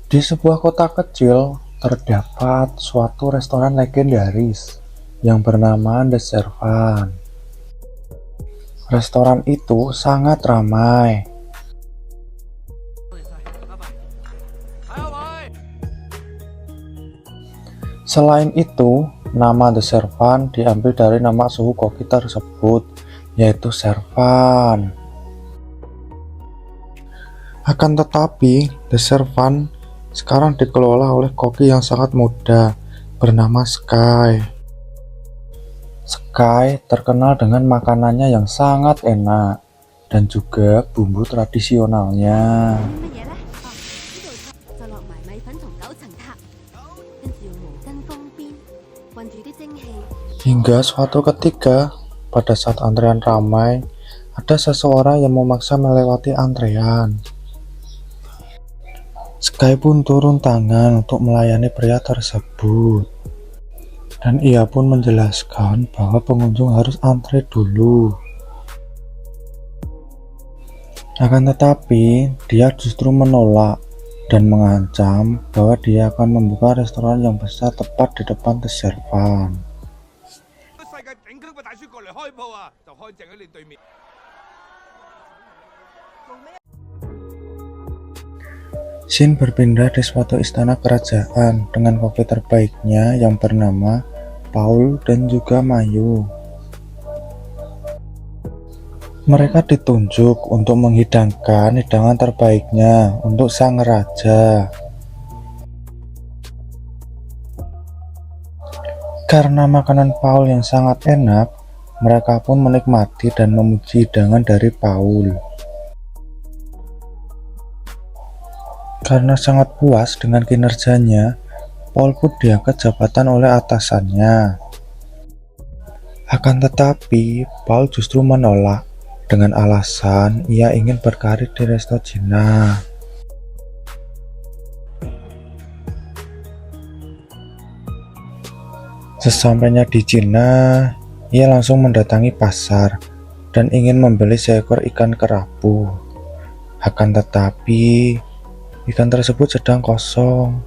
Di sebuah kota kecil, terdapat suatu restoran legendaris yang bernama The Servant. Restoran itu sangat ramai. Selain itu, nama The Servant diambil dari nama suhu koki tersebut, yaitu Servant. Akan tetapi, The Servant sekarang dikelola oleh koki yang sangat muda bernama Sky. Sky terkenal dengan makanannya yang sangat enak dan juga bumbu tradisionalnya. Hingga suatu ketika, pada saat antrean ramai, ada seseorang yang memaksa melewati antrean. Sky pun turun tangan untuk melayani pria tersebut. Dan ia pun menjelaskan bahwa pengunjung harus antre dulu. Akan tetapi, dia justru menolak dan mengancam bahwa dia akan membuka restoran yang besar tepat di depan The Servant. Shin berpindah di suatu istana kerajaan dengan koki terbaiknya yang bernama Paul dan juga Mayu. Mereka ditunjuk untuk menghidangkan hidangan terbaiknya untuk sang raja. Karena makanan Paul yang sangat enak, mereka pun menikmati dan memuji hidangan dari Paul. Karena sangat puas dengan kinerjanya, Paul pun diangkat jabatan oleh atasannya. Akan tetapi, Paul justru menolak dengan alasan ia ingin berkarir di resto Cina. Sesampainya di Cina, ia langsung mendatangi pasar dan ingin membeli seekor ikan kerapu. Akan tetapi, ikan tersebut sedang kosong.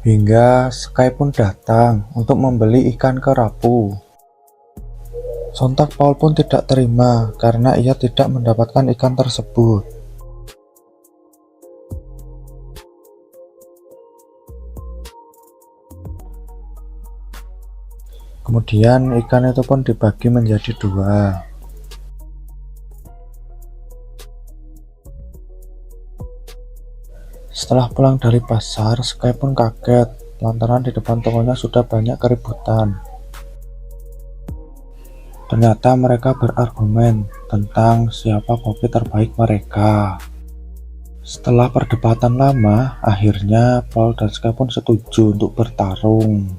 Hingga Sky pun datang untuk membeli ikan kerapu. Sontak Paul pun tidak terima karena ia tidak mendapatkan ikan tersebut. Kemudian ikan itu pun dibagi menjadi dua. Setelah pulang dari pasar, Sky pun kaget lantaran di depan tokonya sudah banyak keributan. Ternyata mereka berargumen tentang siapa koki terbaik mereka. Setelah perdebatan lama, akhirnya Paul dan Sky pun setuju untuk bertarung.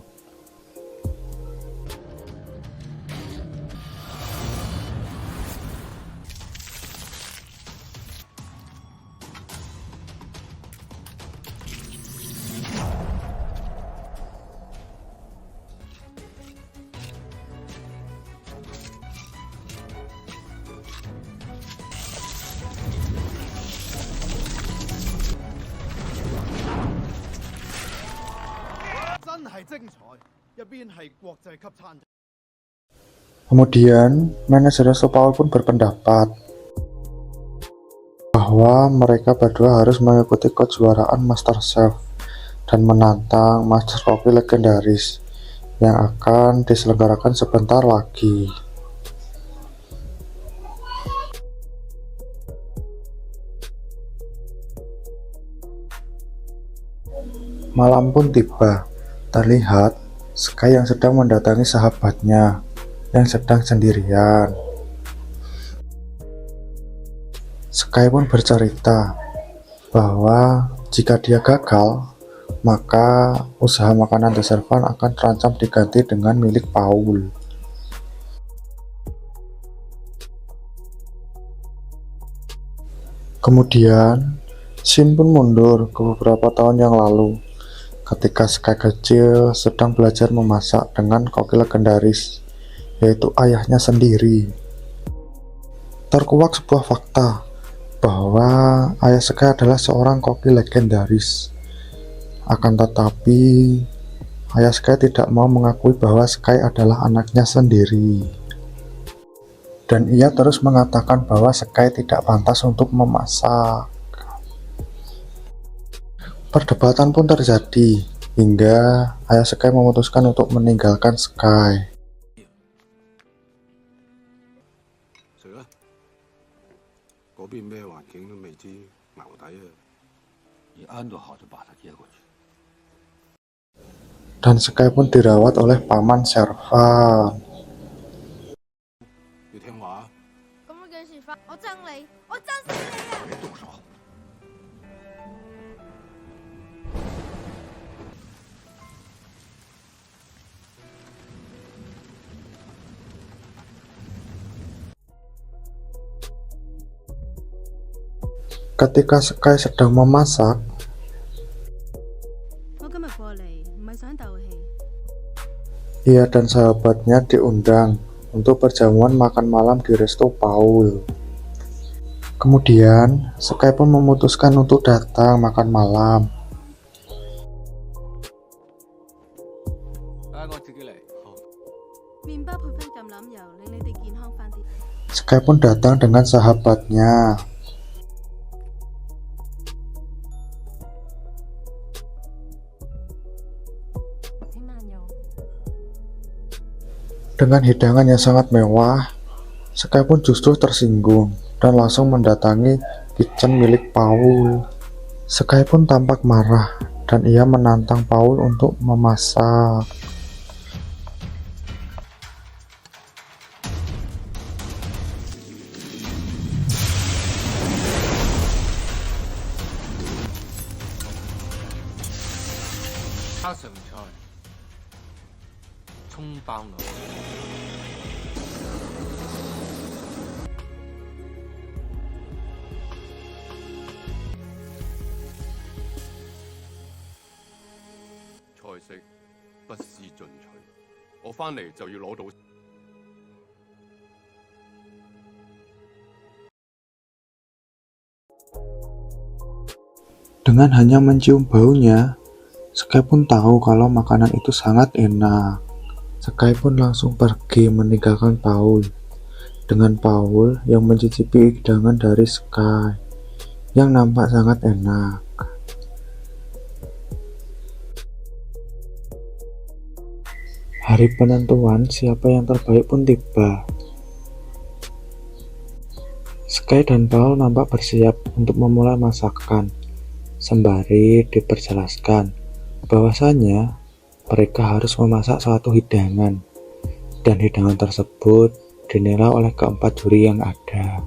Kemudian, manajer resto Paul pun berpendapat bahwa mereka berdua harus mengikuti kejuaraan MasterChef dan menantang master koki legendaris yang akan diselenggarakan sebentar lagi. Malam pun tiba. Terlihat Sky yang sedang mendatangi sahabatnya yang sedang sendirian. Sky pun bercerita bahwa jika dia gagal, maka usaha makanan The Servant akan terancam diganti dengan milik Paul. Kemudian, Shin pun mundur ke beberapa tahun yang lalu ketika Sky kecil sedang belajar memasak dengan koki legendaris, yaitu ayahnya sendiri. Terkuak sebuah fakta bahwa ayah Sky adalah seorang koki legendaris. Akan tetapi, ayah Sky tidak mau mengakui bahwa Sky adalah anaknya sendiri. Dan ia terus mengatakan bahwa Sky tidak pantas untuk memasak. Perdebatan pun terjadi, hingga ayah Sky memutuskan untuk meninggalkan Sky. 食啦，嗰邊咩環境都未知，淆底啊！你安頓好就把他接過去。 Dan Sky pun dirawat oleh paman Servan. 要聽話啊！咁我幾時返？我憎你，我憎死你啊！ 別動手！ Ketika Sky sedang memasak, 我今日過嚟唔係想鬥氣， ia dan sahabatnya diundang untuk perjamuan makan malam di resto Paul. Kemudian, Sky pun memutuskan untuk datang makan malam. 我自己嚟。好。 麵包配翻橄欖油，令你哋健康翻啲。 Sky pun datang dengan sahabatnya. Dengan hidangan yang sangat mewah, Sky pun justru tersinggung dan langsung mendatangi kitchen milik Paul. Sky pun tampak marah dan ia menantang Paul untuk memasak.菜式不思進取，我翻嚟就要攞到。 Dengan hanya mencium baunya, Sky pun tahu kalau makanan itu sangat enak. Sky pun langsung pergi meninggalkan Paul. Dengan Paul yang mencicipi hidangan dari Sky yang nampak sangat enak. Hari penentuan siapa yang terbaik pun tiba. Sky dan Paul nampak bersiap untuk memulai masakan, sembari diperjelaskan bahwasanya mereka harus memasak suatu hidangan, dan hidangan tersebut dinilai oleh keempat juri yang ada.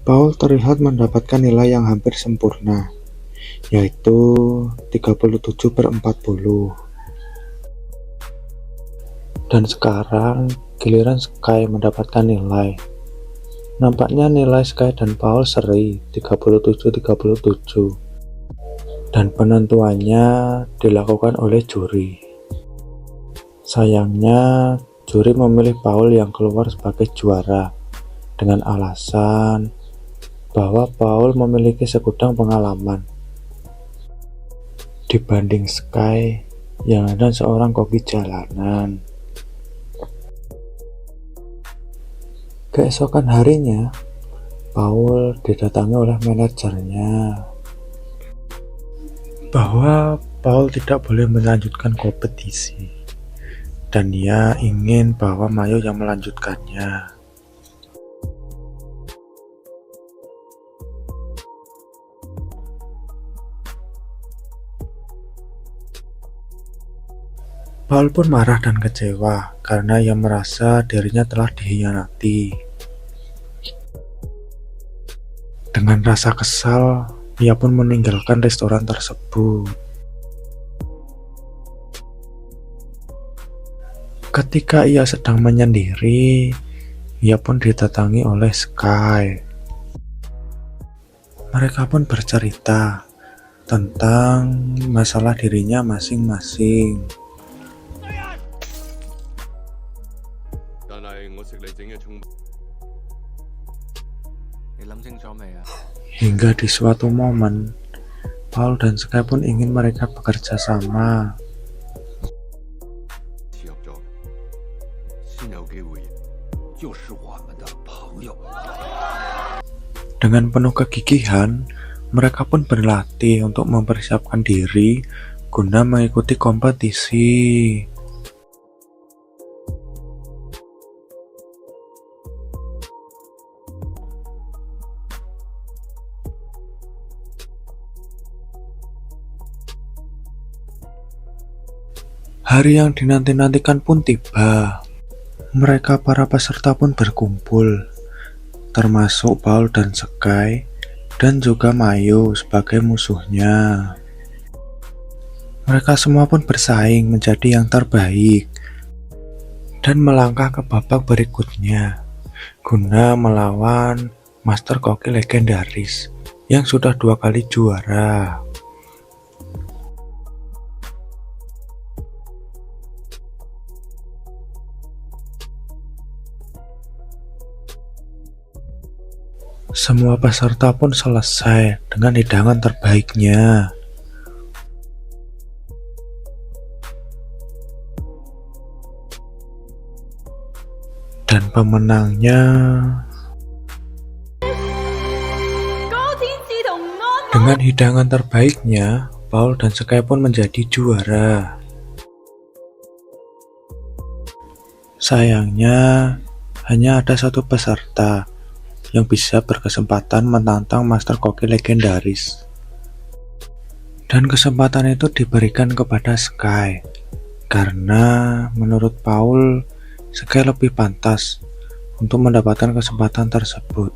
Paul terlihat mendapatkan nilai yang hampir sempurna, yaitu 37/40. Dan sekarang giliran Sky mendapatkan nilai. Nampaknya nilai Sky dan Paul seri 37/37. Dan penentuannya dilakukan oleh juri. Sayangnya juri memilih Paul yang keluar sebagai juara dengan alasan bahwa Paul memiliki segudang pengalaman dibanding Sky yang adalah seorang koki jalanan. Keesokan harinya, Paul didatangi oleh manajernya bahwa Paul tidak boleh melanjutkan kompetisi dan ia ingin bahwa Mayo yang melanjutkannya. Paul pun marah dan kecewa karena ia merasa dirinya telah dikhianati. Dengan rasa kesal, ia pun meninggalkan restoran tersebut. Ketika ia sedang menyendiri, ia pun didatangi oleh Sky. Mereka pun bercerita tentang masalah dirinya masing-masing. Hingga di suatu momen, Paul dan Sky pun ingin mereka bekerja sama. Dengan penuh kegigihan, mereka pun berlatih untuk mempersiapkan diri guna mengikuti kompetisi. Hari yang dinanti-nantikan pun tiba. Mereka para peserta pun berkumpul, termasuk Paul dan Sky, dan juga Mayu sebagai musuhnya. Mereka semua pun bersaing menjadi yang terbaik dan melangkah ke babak berikutnya guna melawan Master Koki legendaris yang sudah 2 kali juara. Semua peserta pun selesai dengan hidangan terbaiknya. Dan pemenangnya dengan hidangan terbaiknya, Paul dan Sky pun menjadi juara. Sayangnya, hanya ada satu peserta yang bisa berkesempatan menantang Master Koki legendaris. Dan kesempatan itu diberikan kepada Sky, karena menurut Paul, Sky lebih pantas untuk mendapatkan kesempatan tersebut.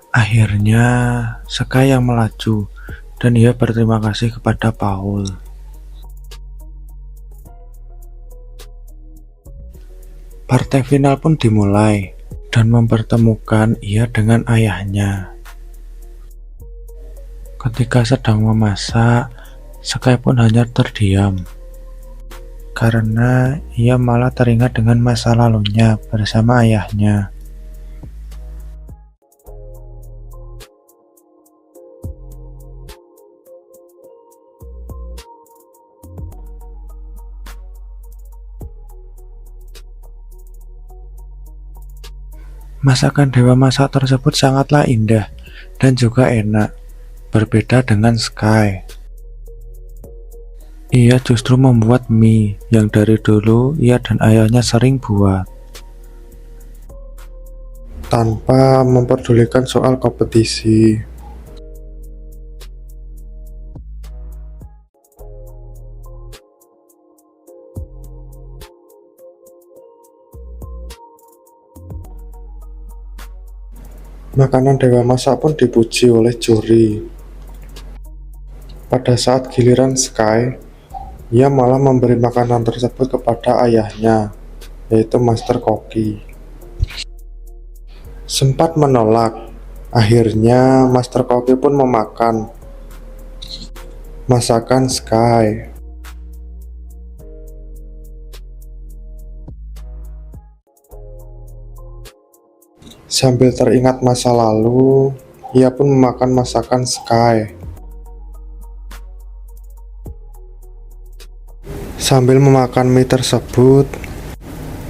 Akhirnya, Sky yang melaju dan ia berterima kasih kepada Paul. Partai final pun dimulai dan mempertemukan ia dengan ayahnya. Ketika sedang memasak, Sky pun hanya terdiam karena ia malah teringat dengan masa lalunya bersama ayahnya. Masakan Dewa Masak tersebut sangatlah indah dan juga enak, berbeda dengan Sky. Ia justru membuat mie yang dari dulu ia dan ayahnya sering buat, tanpa memperdulikan soal kompetisi. Makanan Dewa Masak pun dipuji oleh juri. Pada saat giliran Sky, ia malah memberi makanan tersebut kepada ayahnya, yaitu Master Koki. Sempat menolak, akhirnya Master Koki pun memakan masakan Sky. Sambil teringat masa lalu, ia pun memakan masakan Sky. Sambil memakan mie tersebut,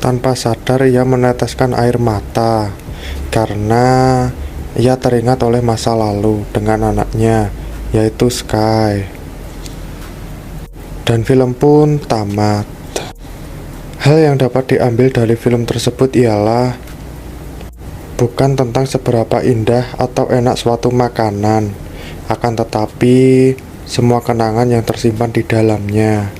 tanpa sadar ia meneteskan air mata karena ia teringat oleh masa lalu dengan anaknya, yaitu Sky. dan film pun tamat. Hal yang dapat diambil dari film tersebut ialah bukan tentang seberapa indah atau enak suatu makanan, akan tetapi semua kenangan yang tersimpan di dalamnya.